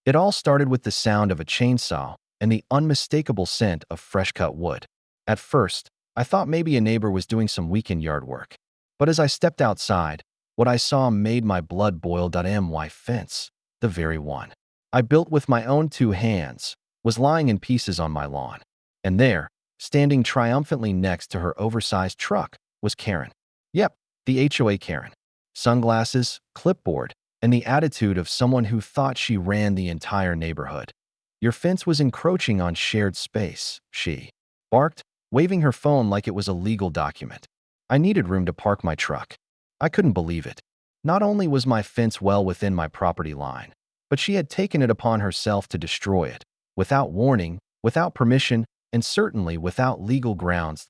It all started with the sound of a chainsaw and the unmistakable scent of fresh-cut wood. At first, I thought maybe a neighbor was doing some weekend yard work. But as I stepped outside, what I saw made my blood boil. My fence, the very one I built with my own two hands, was lying in pieces on my lawn. And there, standing triumphantly next to her oversized truck, was Karen. Yep, the HOA Karen. Sunglasses, clipboard, and the attitude of someone who thought she ran the entire neighborhood. "Your fence was encroaching on shared space," she barked, waving her phone like it was a legal document. I needed room to park my truck. I couldn't believe it. Not only was my fence well within my property line, but she had taken it upon herself to destroy it, without warning, without permission, and certainly without legal grounds.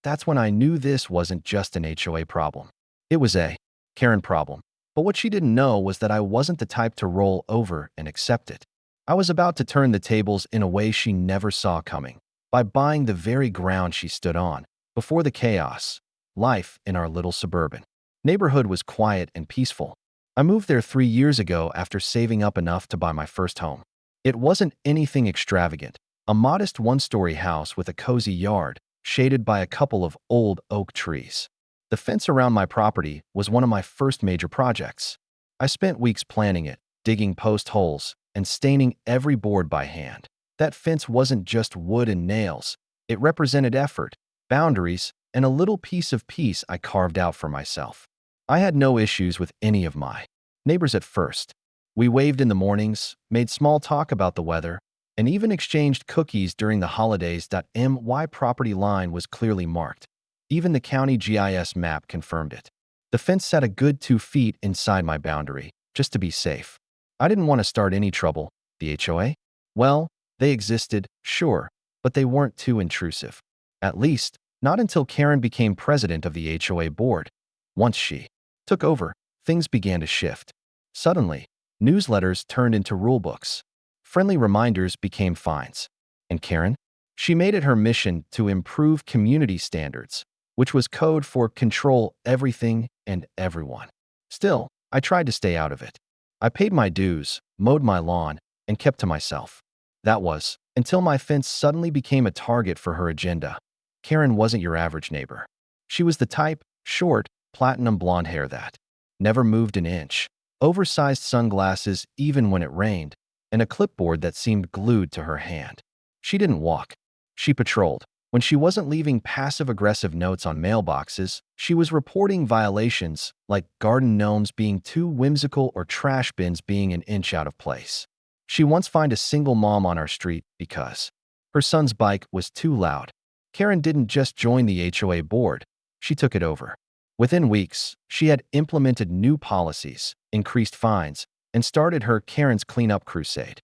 That's when I knew this wasn't just an HOA problem. It was a Karen problem. But what she didn't know was that I wasn't the type to roll over and accept it. I was about to turn the tables in a way she never saw coming, by buying the very ground she stood on. Before the chaos, life in our little suburban neighborhood was quiet and peaceful. I moved there 3 years ago after saving up enough to buy my first home. It wasn't anything extravagant, a modest one-story house with a cozy yard, shaded by a couple of old oak trees. The fence around my property was one of my first major projects. I spent weeks planning it, digging post holes, and staining every board by hand. That fence wasn't just wood and nails. It represented effort, boundaries, and a little piece of peace I carved out for myself. I had no issues with any of my neighbors at first. We waved in the mornings, made small talk about the weather, and even exchanged cookies during the holidays. My property line was clearly marked. Even the county GIS map confirmed it. The fence sat a good 2 feet inside my boundary, just to be safe. I didn't want to start any trouble. The HOA? Well, they existed, sure, but they weren't too intrusive. At least, not until Karen became president of the HOA board. Once she took over, things began to shift. Suddenly, newsletters turned into rulebooks. Friendly reminders became fines. And Karen? She made it her mission to improve community standards, which was code for control everything and everyone. Still, I tried to stay out of it. I paid my dues, mowed my lawn, and kept to myself. That was until my fence suddenly became a target for her agenda. Karen wasn't your average neighbor. She was the type, short, platinum blonde hair that never moved an inch, oversized sunglasses even when it rained, and a clipboard that seemed glued to her hand. She didn't walk. She patrolled. When she wasn't leaving passive-aggressive notes on mailboxes, she was reporting violations like garden gnomes being too whimsical or trash bins being an inch out of place. She once fined a single mom on our street because her son's bike was too loud. Karen didn't just join the HOA board, she took it over. Within weeks, she had implemented new policies, increased fines, and started her Karen's cleanup crusade.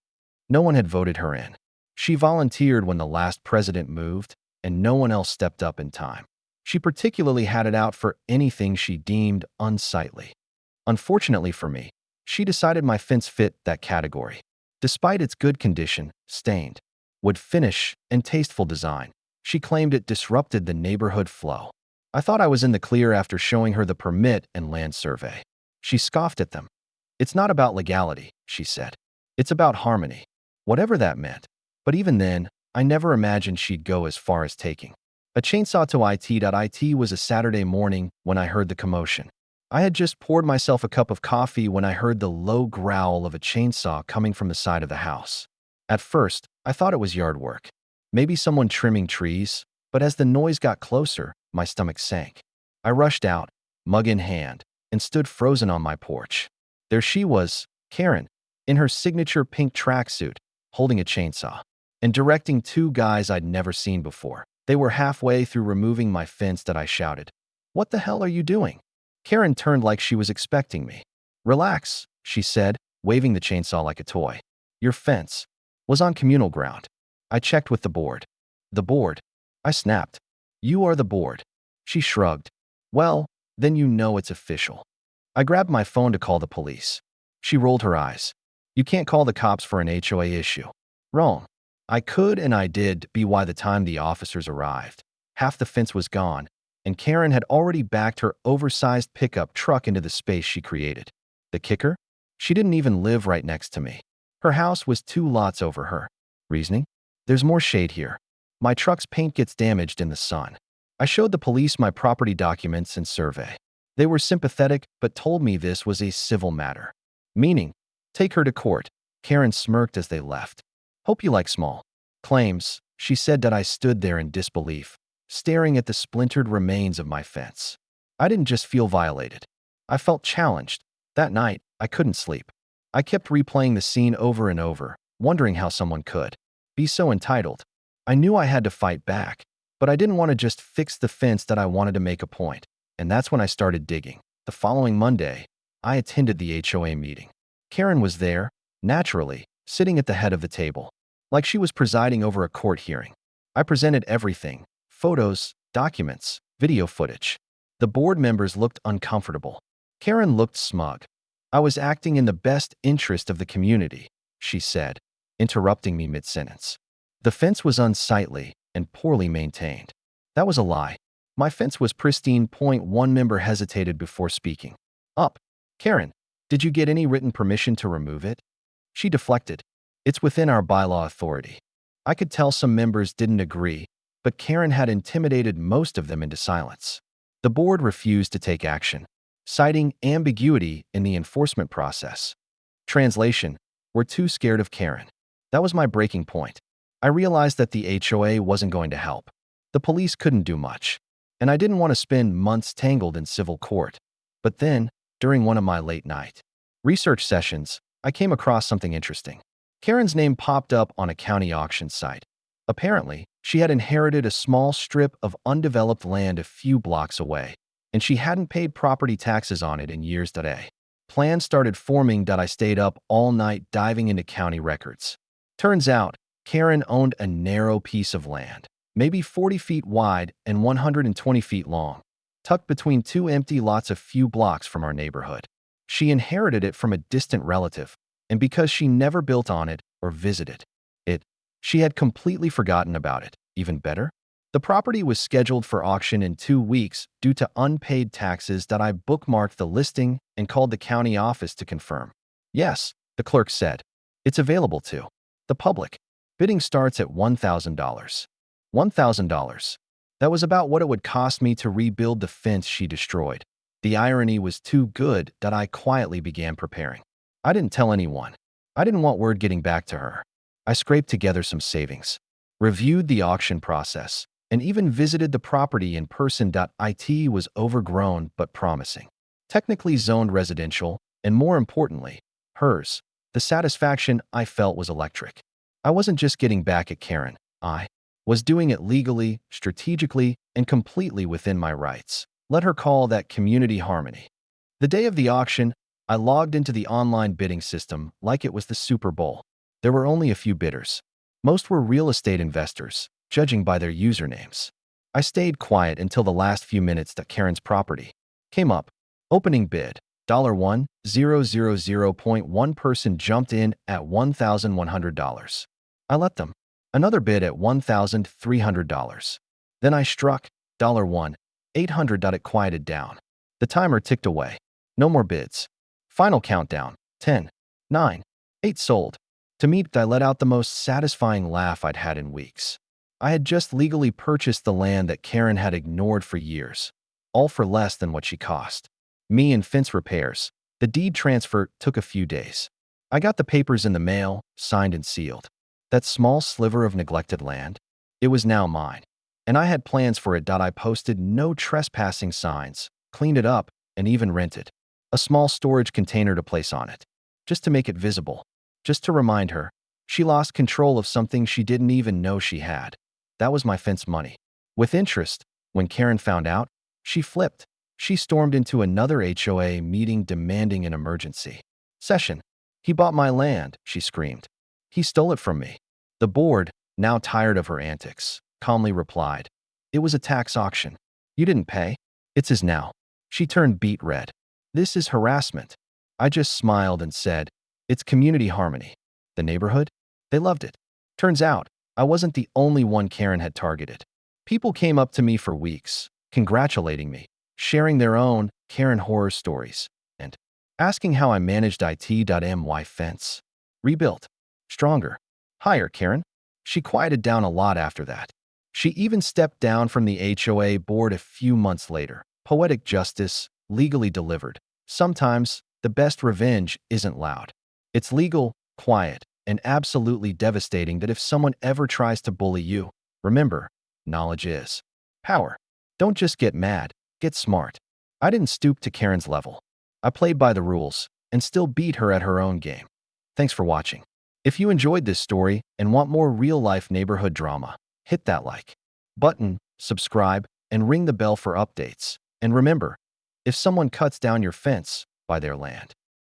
No one had voted her in. She volunteered when the last president moved, and no one else stepped up in time. She particularly had it out for anything she deemed unsightly. Unfortunately for me, she decided my fence fit that category. Despite its good condition, stained wood finish, and tasteful design, she claimed it disrupted the neighborhood flow. I thought I was in the clear after showing her the permit and land survey. She scoffed at them. "It's not about legality," she said. "It's about harmony." Whatever that meant. But even then, I never imagined she'd go as far as taking a chainsaw to it. It was a Saturday morning when I heard the commotion. I had just poured myself a cup of coffee when I heard the low growl of a chainsaw coming from the side of the house. At first, I thought it was yard work. Maybe someone trimming trees, but as the noise got closer, my stomach sank. I rushed out, mug in hand, and stood frozen on my porch. There she was, Karen, in her signature pink tracksuit, holding a chainsaw and directing two guys I'd never seen before. They were halfway through removing my fence that I shouted, "What the hell are you doing?" Karen turned like she was expecting me. "Relax," she said, waving the chainsaw like a toy. "Your fence was on communal ground. I checked with the board." "The board?" I snapped. "You are the board." She shrugged. "Well, then you know it's official." I grabbed my phone to call the police. She rolled her eyes. "You can't call the cops for an HOA issue." "Wrong." I could and I did by the time the officers arrived. Half the fence was gone, and Karen had already backed her oversized pickup truck into the space she created. The kicker? She didn't even live right next to me. Her house was 2 lots over her. Reasoning? There's more shade here. My truck's paint gets damaged in the sun. I showed the police my property documents and survey. They were sympathetic but told me this was a civil matter. Meaning, take her to court. Karen smirked as they left. Hope you like small claims, she said. That I stood there in disbelief, staring at the splintered remains of my fence. I didn't just feel violated. I felt challenged. That night, I couldn't sleep. I kept replaying the scene over and over, wondering how someone could be so entitled. I knew I had to fight back, but I didn't want to just fix the fence. That I wanted to make a point. And that's when I started digging. The following Monday, I attended the HOA meeting. Karen was there, naturally, sitting at the head of the table, like she was presiding over a court hearing. I presented everything: photos, documents, video footage. The board members looked uncomfortable. Karen looked smug. I was acting in the best interest of the community, she said, interrupting me mid-sentence. The fence was unsightly and poorly maintained. That was a lie. My fence was pristine. One member hesitated before speaking up. Karen, did you get any written permission to remove it? She deflected. It's within our bylaw authority. I could tell some members didn't agree, but Karen had intimidated most of them into silence. The board refused to take action, citing ambiguity in the enforcement process. Translation: we're too scared of Karen. That was my breaking point. I realized that the HOA wasn't going to help. The police couldn't do much, and I didn't want to spend months tangled in civil court. But then, during one of my late-night research sessions, I came across something interesting. Karen's name popped up on a county auction site. Apparently, she had inherited a small strip of undeveloped land a few blocks away, and she hadn't paid property taxes on it in years. Plans started forming. I stayed up all night diving into county records. Turns out, Karen owned a narrow piece of land, maybe 40 feet wide and 120 feet long, tucked between 2 empty lots a few blocks from our neighborhood. She inherited it from a distant relative, and because she never built on it or visited it, she had completely forgotten about it. Even better, the property was scheduled for auction in 2 weeks due to unpaid taxes. I bookmarked the listing and called the county office to confirm. Yes, the clerk said, it's available to the public. Bidding starts at $1,000. $1,000. That was about what it would cost me to rebuild the fence she destroyed. The irony was too good that I quietly began preparing. I didn't tell anyone. I didn't want word getting back to her. I scraped together some savings, reviewed the auction process, and even visited the property in person. It was overgrown but promising. Technically zoned residential, and more importantly, hers. The satisfaction I felt was electric. I wasn't just getting back at Karen. I was doing it legally, strategically, and completely within my rights. Let her call that community harmony. The day of the auction, I logged into the online bidding system like it was the Super Bowl. There were only a few bidders. Most were real estate investors, judging by their usernames. I stayed quiet until the last few minutes that Karen's property came up. Opening bid, $1,000. One person jumped in at $1,100. I let them. Another bid at $1,300. Then I struck $1,800. It quieted down. The timer ticked away. No more bids. Final countdown, 10, 9, 8 sold. To me, I let out the most satisfying laugh I'd had in weeks. I had just legally purchased the land that Karen had ignored for years, all for less than what she cost. Me and fence repairs. The deed transfer took a few days. I got the papers in the mail, signed and sealed. That small sliver of neglected land, it was now mine. And I had plans for it. I posted no trespassing signs, cleaned it up, and even rented a small storage container to place on it, just to make it visible, just to remind her she lost control of something she didn't even know she had. That was my fence money. With interest, when Karen found out, she flipped. She stormed into another HOA meeting demanding an emergency session. He bought my land, she screamed. He stole it from me. The board, now tired of her antics, calmly replied, it was a tax auction. You didn't pay. It's his now. She turned beet red. This is harassment. I just smiled and said, it's community harmony. The neighborhood? They loved it. Turns out, I wasn't the only one Karen had targeted. People came up to me for weeks, congratulating me, sharing their own Karen horror stories, and asking how I managed it. My fence rebuilt, stronger, higher, Karen. She quieted down a lot after that. She even stepped down from the HOA board a few months later. Poetic justice, legally delivered. Sometimes, the best revenge isn't loud. It's legal, quiet, and absolutely devastating that if someone ever tries to bully you, remember, knowledge is power. Don't just get mad, get smart. I didn't stoop to Karen's level. I played by the rules and still beat her at her own game. Thanks for watching. If you enjoyed this story and want more real-life neighborhood drama, hit that like button, subscribe, and ring the bell for updates. And remember, if someone cuts down your fence, buy their land.